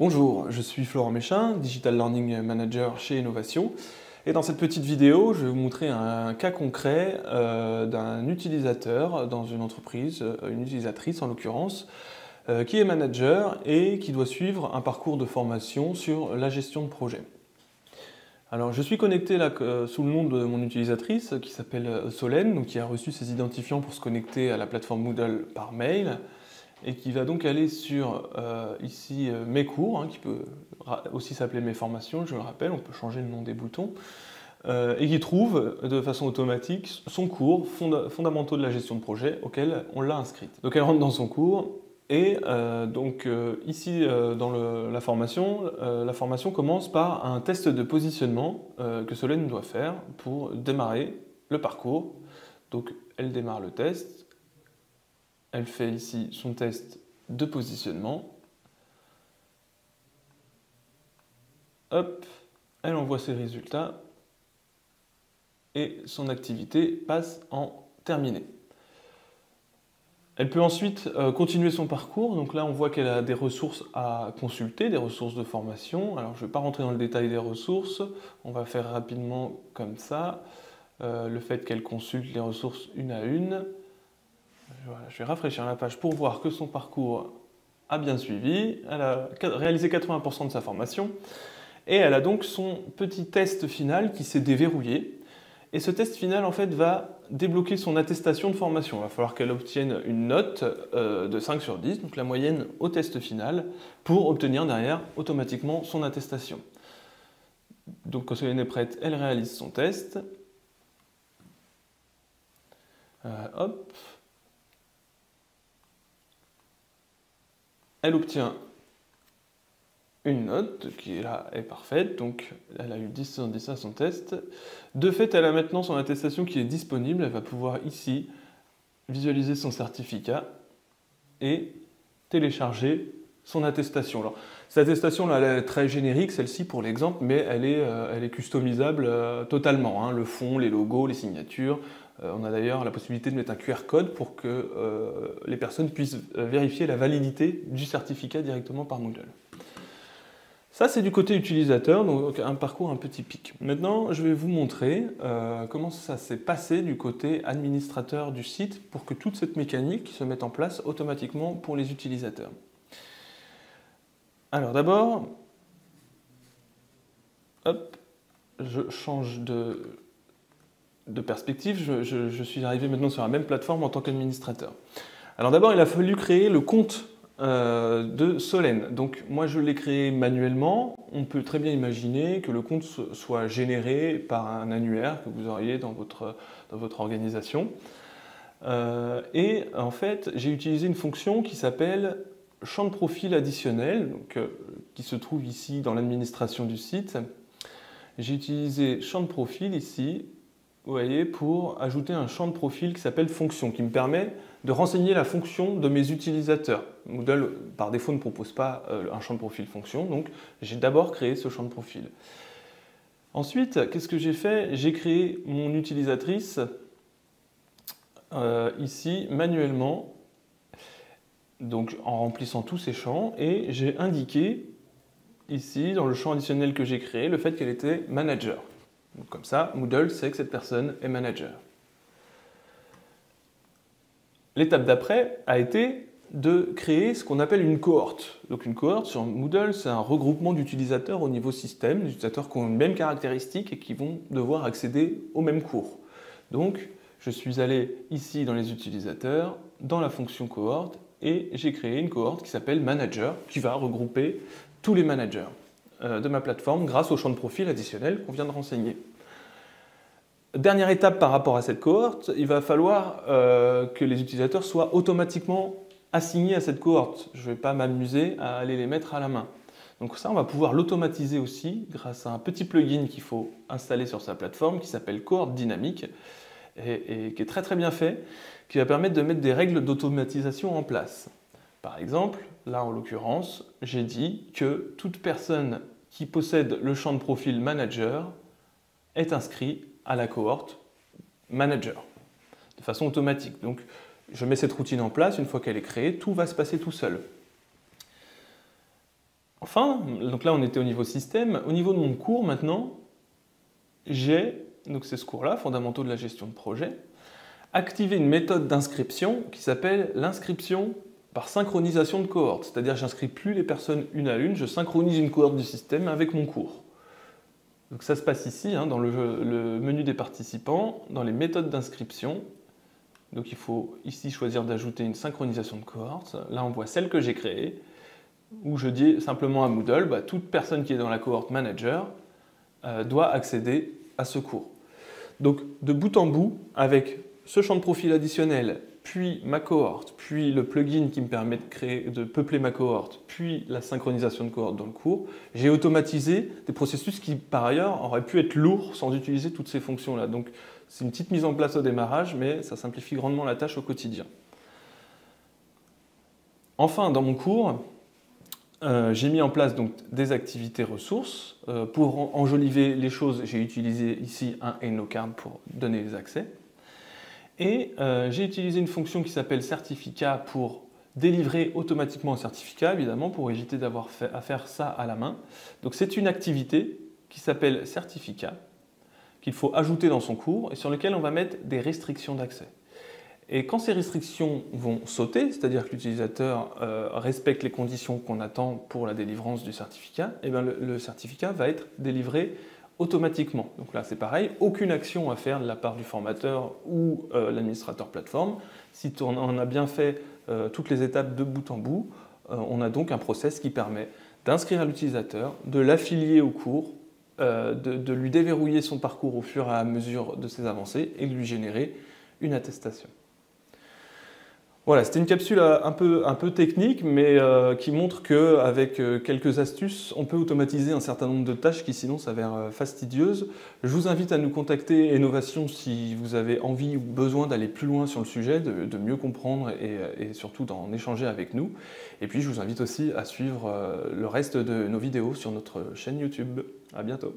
Bonjour, je suis Florent Méchin, Digital Learning Manager chez Innovation. Et dans cette petite vidéo, je vais vous montrer un cas concret d'un utilisateur dans une entreprise, une utilisatrice en l'occurrence, qui est manager et qui doit suivre un parcours de formation sur la gestion de projet. Alors je suis connecté là sous le nom de mon utilisatrice qui s'appelle Solène, donc qui a reçu ses identifiants pour se connecter à la plateforme Moodle par mail et qui va donc aller sur ici mes cours, hein, qui peut aussi s'appeler mes formations, je le rappelle, on peut changer le nom des boutons, et qui trouve de façon automatique son cours fondamentaux de la gestion de projet auquel on l'a inscrite. Donc elle rentre dans son cours. Et ici dans la formation commence par un test de positionnement que Solène doit faire pour démarrer le parcours. Donc elle démarre le test, elle fait ici son test de positionnement. Hop, elle envoie ses résultats et son activité passe en terminé. Elle peut ensuite continuer son parcours, donc là on voit qu'elle a des ressources à consulter, des ressources de formation. Alors je ne vais pas rentrer dans le détail des ressources, on va faire rapidement comme ça. Le fait qu'elle consulte les ressources une à une. Voilà, je vais rafraîchir la page pour voir que son parcours a bien suivi. Elle a réalisé 80% de sa formation et elle a donc son petit test final qui s'est déverrouillé. Et ce test final, en fait, va débloquer son attestation de formation. Il va falloir qu'elle obtienne une note de 5 sur 10, donc la moyenne au test final, pour obtenir derrière automatiquement son attestation. Donc quand Solène est prête, elle réalise son test. Hop. Elle obtient une note qui là est parfaite, donc elle a eu 10 sur 10 à son test. De fait, elle a maintenant son attestation qui est disponible, elle va pouvoir ici visualiser son certificat et télécharger son attestation. Alors, cette attestation là, elle est très générique, celle-ci pour l'exemple, mais elle est customisable totalement, hein, le fond, les logos, les signatures. On a d'ailleurs la possibilité de mettre un QR code pour que les personnes puissent vérifier la validité du certificat directement par Moodle. Ça, c'est du côté utilisateur, donc un parcours un peu typique. Maintenant, je vais vous montrer comment ça s'est passé du côté administrateur du site pour que toute cette mécanique se mette en place automatiquement pour les utilisateurs. Alors d'abord, hop, je change de perspective, je suis arrivé maintenant sur la même plateforme en tant qu'administrateur. Alors d'abord, il a fallu créer le compte de Solène. Donc moi je l'ai créé manuellement. On peut très bien imaginer que le compte soit généré par un annuaire que vous auriez dans votre organisation. Et en fait j'ai utilisé une fonction qui s'appelle champ de profil additionnel, donc, qui se trouve ici dans l'administration du site. J'ai utilisé champ de profil ici, vous voyez, pour ajouter un champ de profil qui s'appelle fonction, qui me permet de renseigner la fonction de mes utilisateurs. Moodle, par défaut, ne propose pas un champ de profil fonction, donc j'ai d'abord créé ce champ de profil. Ensuite, qu'est-ce que j'ai fait? J'ai créé mon utilisatrice ici manuellement, donc en remplissant tous ces champs, et j'ai indiqué ici, dans le champ additionnel que j'ai créé, le fait qu'elle était manager. Donc, comme ça, Moodle sait que cette personne est manager. L'étape d'après a été de créer ce qu'on appelle une cohorte. Donc une cohorte sur Moodle, c'est un regroupement d'utilisateurs au niveau système, d'utilisateurs qui ont une même caractéristique et qui vont devoir accéder au même cours. Donc je suis allé ici dans les utilisateurs, dans la fonction cohorte, et j'ai créé une cohorte qui s'appelle manager, qui va regrouper tous les managers de ma plateforme grâce au champ de profil additionnel qu'on vient de renseigner. Dernière étape par rapport à cette cohorte, il va falloir que les utilisateurs soient automatiquement assignés à cette cohorte. Je ne vais pas m'amuser à aller les mettre à la main. Donc ça, on va pouvoir l'automatiser aussi grâce à un petit plugin qu'il faut installer sur sa plateforme qui s'appelle Cohorte Dynamique et qui est très très bien fait, qui va permettre de mettre des règles d'automatisation en place. Par exemple, là en l'occurrence, j'ai dit que toute personne qui possède le champ de profil manager est inscrit à la cohorte manager de façon automatique. Donc je mets cette routine en place, une fois qu'elle est créée, tout va se passer tout seul. Enfin, donc là on était au niveau système. Au niveau de mon cours maintenant, donc c'est ce cours-là, fondamentaux de la gestion de projet, activé une méthode d'inscription qui s'appelle l'inscription par synchronisation de cohorte. C'est-à-dire que j'inscris plus les personnes une à une, je synchronise une cohorte du système avec mon cours. Donc ça se passe ici, dans le menu des participants, dans les méthodes d'inscription. Donc il faut ici choisir d'ajouter une synchronisation de cohorte. Là on voit celle que j'ai créée, où je dis simplement à Moodle, toute personne qui est dans la cohorte manager doit accéder à ce cours. Donc de bout en bout, avec ce champ de profil additionnel, puis ma cohorte, puis le plugin qui me permet de peupler ma cohorte, puis la synchronisation de cohorte dans le cours, j'ai automatisé des processus qui, par ailleurs, auraient pu être lourds sans utiliser toutes ces fonctions-là. Donc c'est une petite mise en place au démarrage, mais ça simplifie grandement la tâche au quotidien. Enfin, dans mon cours, j'ai mis en place donc, des activités ressources. Pour enjoliver les choses, j'ai utilisé ici un EnnoCard pour donner les accès. Et j'ai utilisé une fonction qui s'appelle certificat pour délivrer automatiquement un certificat, évidemment, pour éviter d'avoir à faire ça à la main. Donc c'est une activité qui s'appelle certificat, qu'il faut ajouter dans son cours et sur lequel on va mettre des restrictions d'accès. Et quand ces restrictions vont sauter, c'est-à-dire que l'utilisateur respecte les conditions qu'on attend pour la délivrance du certificat, et bien le certificat va être délivré automatiquement. Donc là c'est pareil, aucune action à faire de la part du formateur ou l'administrateur plateforme. Si on a bien fait toutes les étapes de bout en bout, on a donc un process qui permet d'inscrire l'utilisateur, de l'affilier au cours, de lui déverrouiller son parcours au fur et à mesure de ses avancées et de lui générer une attestation. Voilà, c'était une capsule un peu technique, mais qui montre qu'avec quelques astuces, on peut automatiser un certain nombre de tâches qui sinon s'avèrent fastidieuses. Je vous invite à nous contacter Innovation si vous avez envie ou besoin d'aller plus loin sur le sujet, de mieux comprendre et surtout d'en échanger avec nous. Et puis je vous invite aussi à suivre le reste de nos vidéos sur notre chaîne YouTube. À bientôt.